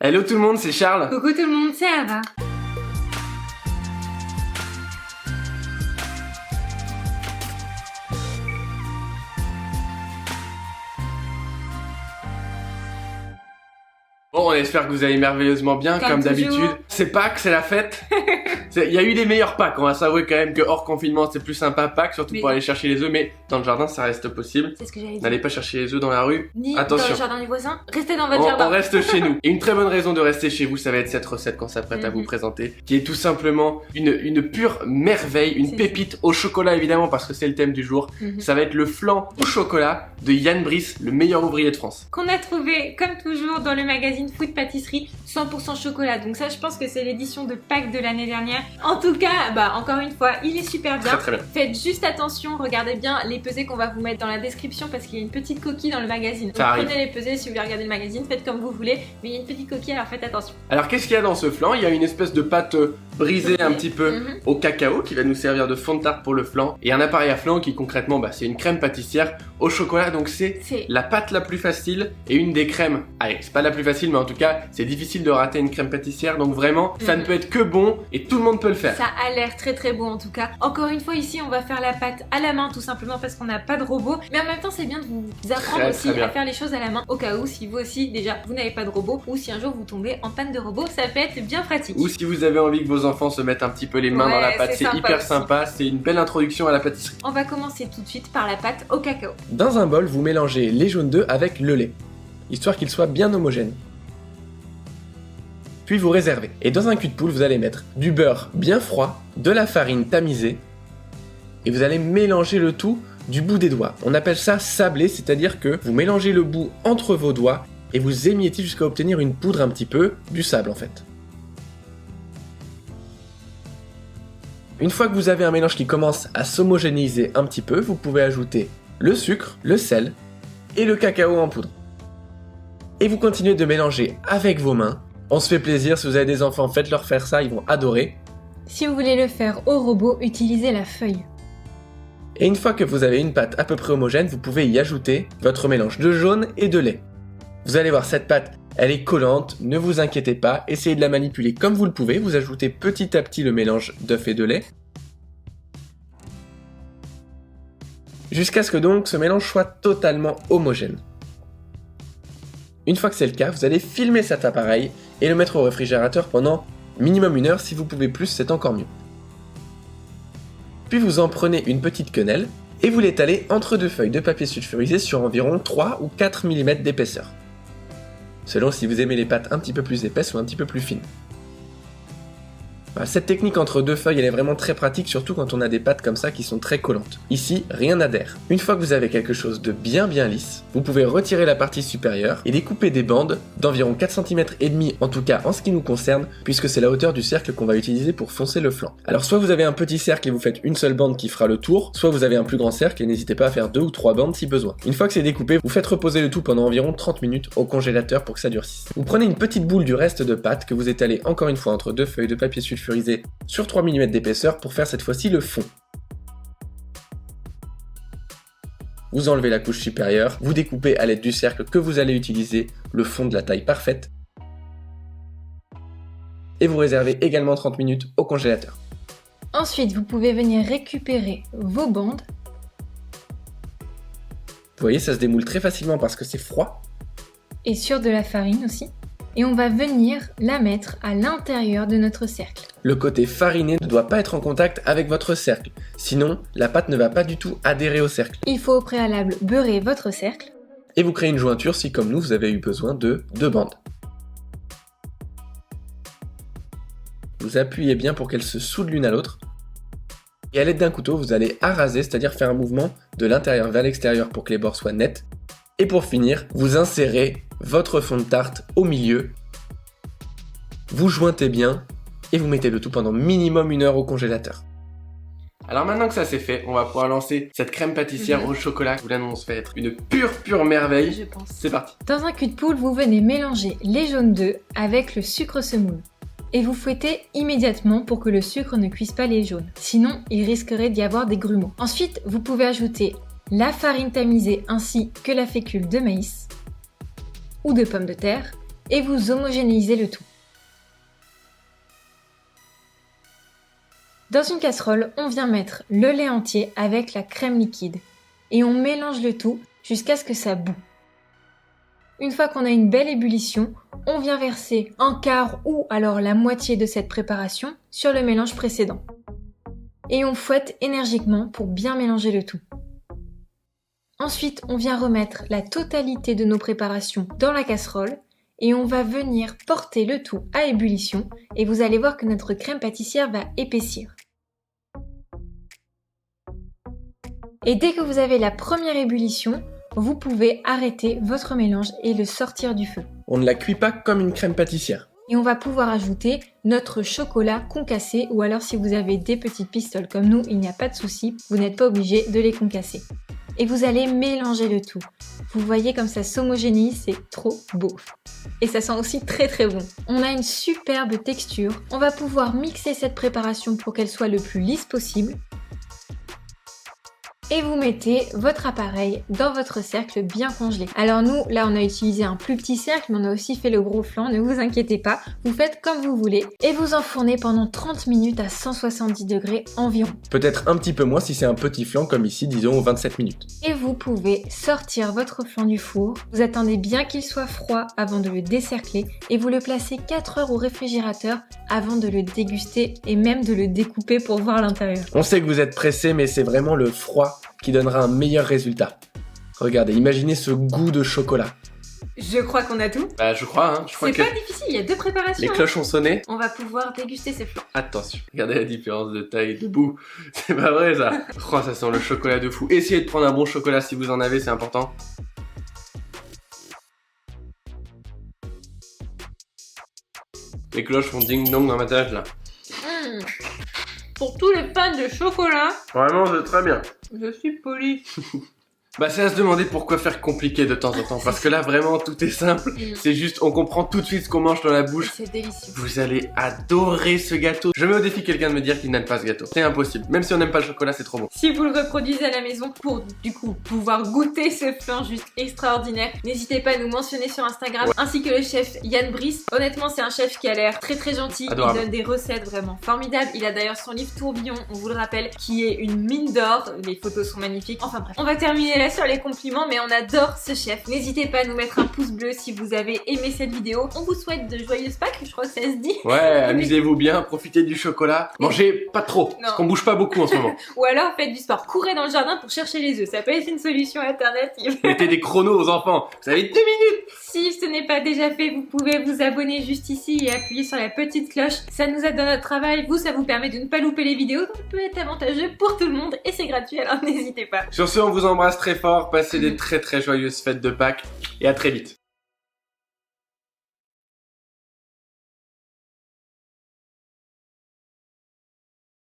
Hello tout le monde, c'est Charles. Coucou tout le monde, c'est Ava. Bon, on espère que vous allez merveilleusement bien, comme d'habitude. C'est Pâques, c'est la fête. Il y a eu des meilleurs Pâques, on va s'avouer quand même que hors confinement c'est plus sympa Pâques, surtout pour aller chercher les œufs, mais dans le jardin ça reste possible. C'est ce que j'allais dire. N'allez pas chercher les œufs dans la rue. Ni attention. dans le jardin du voisin, restez dans votre jardin. On reste chez nous. Et une très bonne raison de rester chez vous, ça va être cette recette qu'on s'apprête à vous présenter, qui est tout simplement une pure merveille, une pépite au chocolat évidemment, parce que c'est le thème du jour. Ça va être le flan au chocolat de Yann Brice, le meilleur ouvrier de France. Qu'on a trouvé, comme toujours, dans le magazine Food Pâtisserie, 100% chocolat. Donc ça, je pense que c'est l'édition de Pâques de l'année dernière. En tout cas, encore une fois, il est super bien. Très bien. Faites juste attention, regardez bien les pesées qu'on va vous mettre dans la description parce qu'il y a une petite coquille dans le magazine. Donc prenez les pesées si vous voulez regarder le magazine, faites comme vous voulez, mais il y a une petite coquille, alors faites attention. Alors qu'est-ce qu'il y a dans ce flan? Il y a une espèce de pâte brisée un petit peu au cacao qui va nous servir de fond de tarte pour le flan, et un appareil à flan qui concrètement c'est une crème pâtissière au chocolat. Donc c'est la pâte la plus facile et une des crèmes. Allez, c'est pas la plus facile, mais en tout cas c'est difficile de rater une crème pâtissière, donc vraiment ça ne peut être que bon et tout le monde peut le faire. Ça a l'air très très bon en tout cas. Encore une fois ici on va faire la pâte à la main tout simplement parce qu'on n'a pas de robot, mais en même temps c'est bien de vous apprendre aussi à faire les choses à la main au cas où si vous aussi déjà vous n'avez pas de robot, ou si un jour vous tombez en panne de robot, ça peut être bien pratique. Ou si vous avez envie que vos enfants se mettent un petit peu les mains dans la pâte, c'est hyper sympa, c'est une belle introduction à la pâtisserie. On va commencer tout de suite par la pâte au cacao. Dans un bol, vous mélangez les jaunes d'œufs avec le lait, histoire qu'il soit bien homogène. Puis vous réservez. Et dans un cul de poule, vous allez mettre du beurre bien froid, de la farine tamisée, et vous allez mélanger le tout du bout des doigts. On appelle ça sabler, c'est-à-dire que vous mélangez le bout entre vos doigts et vous émiettez jusqu'à obtenir une poudre un petit peu, du sable en fait. Une fois que vous avez un mélange qui commence à s'homogénéiser un petit peu, vous pouvez ajouter le sucre, le sel et le cacao en poudre. Et vous continuez de mélanger avec vos mains. On se fait plaisir, si vous avez des enfants, faites-leur faire ça, ils vont adorer. Si vous voulez le faire au robot, utilisez la feuille. Et une fois que vous avez une pâte à peu près homogène, vous pouvez y ajouter votre mélange de jaune et de lait. Vous allez voir, cette pâte, elle est collante, ne vous inquiétez pas, essayez de la manipuler comme vous le pouvez, vous ajoutez petit à petit le mélange d'œuf et de lait, jusqu'à ce que donc ce mélange soit totalement homogène. Une fois que c'est le cas, vous allez filmer cet appareil et le mettre au réfrigérateur pendant minimum 1 heure, si vous pouvez plus, c'est encore mieux. Puis vous en prenez une petite quenelle et vous l'étalez entre deux feuilles de papier sulfurisé sur environ 3 ou 4 mm d'épaisseur, selon si vous aimez les pâtes un petit peu plus épaisses ou un petit peu plus fines. Cette technique entre deux feuilles, elle est vraiment très pratique, surtout quand on a des pâtes comme ça qui sont très collantes. Ici, rien n'adhère. Une fois que vous avez quelque chose de bien lisse, vous pouvez retirer la partie supérieure et découper des bandes d'environ 4 cm et demi, en tout cas en ce qui nous concerne, puisque c'est la hauteur du cercle qu'on va utiliser pour foncer le flan. Alors soit vous avez un petit cercle et vous faites une seule bande qui fera le tour, soit vous avez un plus grand cercle et n'hésitez pas à faire 2 ou 3 bandes si besoin. Une fois que c'est découpé, vous faites reposer le tout pendant environ 30 minutes au congélateur pour que ça durcisse. Vous prenez une petite boule du reste de pâte que vous étalez encore une fois entre deux feuilles de papier sulfurisé sur 3 mm d'épaisseur pour faire cette fois-ci le fond. Vous enlevez la couche supérieure, vous découpez à l'aide du cercle que vous allez utiliser le fond de la taille parfaite et vous réservez également 30 minutes au congélateur. Ensuite, vous pouvez venir récupérer vos bandes. Vous voyez, ça se démoule très facilement parce que c'est froid. Et sur de la farine aussi. Et on va venir la mettre à l'intérieur de notre cercle. Le côté fariné ne doit pas être en contact avec votre cercle, sinon la pâte ne va pas du tout adhérer au cercle. Il faut au préalable beurrer votre cercle. Et vous créez une jointure si, comme nous, vous avez eu besoin de 2 bandes. Vous appuyez bien pour qu'elles se soudent l'une à l'autre. Et à l'aide d'un couteau, vous allez araser, c'est-à-dire faire un mouvement de l'intérieur vers l'extérieur pour que les bords soient nets. Et pour finir, vous insérez votre fond de tarte au milieu, vous jointez bien et vous mettez le tout pendant minimum 1 heure au congélateur. Alors maintenant que ça c'est fait, on va pouvoir lancer cette crème pâtissière au chocolat. Je vous l'annonce, va être une pure merveille. Je pense. C'est parti. Dans un cul de poule, vous venez mélanger les jaunes d'œufs avec le sucre semoule. Et vous fouettez immédiatement pour que le sucre ne cuise pas les jaunes. Sinon, il risquerait d'y avoir des grumeaux. Ensuite, vous pouvez ajouter la farine tamisée ainsi que la fécule de maïs ou de pommes de terre et vous homogénéisez le tout. Dans une casserole, on vient mettre le lait entier avec la crème liquide et on mélange le tout jusqu'à ce que ça bout. Une fois qu'on a une belle ébullition, on vient verser un quart ou alors la moitié de cette préparation sur le mélange précédent. Et on fouette énergiquement pour bien mélanger le tout. Ensuite, on vient remettre la totalité de nos préparations dans la casserole et on va venir porter le tout à ébullition et vous allez voir que notre crème pâtissière va épaissir. Et dès que vous avez la première ébullition, vous pouvez arrêter votre mélange et le sortir du feu. On ne la cuit pas comme une crème pâtissière. Et on va pouvoir ajouter notre chocolat concassé ou alors si vous avez des petites pistoles comme nous, il n'y a pas de souci, vous n'êtes pas obligé de les concasser. Et vous allez mélanger le tout. Vous voyez comme ça s'homogénéise, c'est trop beau. Et ça sent aussi très très bon. On a une superbe texture. On va pouvoir mixer cette préparation pour qu'elle soit le plus lisse possible. Et vous mettez votre appareil dans votre cercle bien congelé. Alors nous, là on a utilisé un plus petit cercle, mais on a aussi fait le gros flanc, ne vous inquiétez pas, vous faites comme vous voulez. Et vous enfournez pendant 30 minutes à 170 degrés environ. Peut-être un petit peu moins si c'est un petit flan comme ici, disons 27 minutes. Et vous pouvez sortir votre flan du four, vous attendez bien qu'il soit froid avant de le décercler et vous le placez 4 heures au réfrigérateur avant de le déguster et même de le découper pour voir l'intérieur. On sait que vous êtes pressé, mais c'est vraiment le froid qui donnera un meilleur résultat. Regardez, imaginez ce goût de chocolat. Je crois qu'on a tout. Bah je crois, hein. C'est pas difficile, il y a 2 préparations. Les cloches ont sonné. On va pouvoir déguster ces flans. Attention, regardez la différence de taille, de bout. C'est pas vrai ça. Oh, ça sent le chocolat de fou. Essayez de prendre un bon chocolat si vous en avez, c'est important. Les cloches font ding-dong dans ma tête là. Pour tous les fans de chocolat, Vraiment, c'est très bien. je suis polie. Bah c'est à se demander pourquoi faire compliqué de temps en temps. Parce que là vraiment tout est simple. C'est juste on comprend tout de suite ce qu'on mange dans la bouche. C'est délicieux. Vous allez adorer ce gâteau. Je mets au défi quelqu'un de me dire qu'il n'aime pas ce gâteau. C'est impossible. Même si on n'aime pas le chocolat, c'est trop bon. Si vous le reproduisez à la maison pour du coup pouvoir goûter ce flan juste extraordinaire, n'hésitez pas à nous mentionner sur Instagram ainsi que le chef Yann Brice. Honnêtement c'est un chef qui a l'air très très gentil. Adorable. Il donne des recettes vraiment formidables. Il a d'ailleurs son livre Tourbillon, on vous le rappelle, qui est une mine d'or. Les photos sont magnifiques. Enfin bref, on va terminer là sur les compliments. Mais on adore ce chef. N'hésitez pas à nous mettre un pouce bleu si vous avez aimé cette vidéo. On vous souhaite de joyeuses Pâques, je crois que ça se dit. Ouais, amusez-vous bien, profitez du chocolat. Mangez pas trop, parce qu'on bouge pas beaucoup en ce moment. Ou alors faites du sport. Courez dans le jardin pour chercher les œufs. Ça peut être une solution alternative. Mettez des chronos aux enfants. Vous avez 2 minutes. Si ce n'est pas déjà fait, vous pouvez vous abonner juste ici et appuyer sur la petite cloche. Ça nous aide dans notre travail. Vous, ça vous permet de ne pas louper les vidéos. Donc ça peut être avantageux pour tout le monde et c'est gratuit, alors n'hésitez pas. Sur ce, on vous embrasse très fort. Passez des très très joyeuses fêtes de Pâques et à très vite.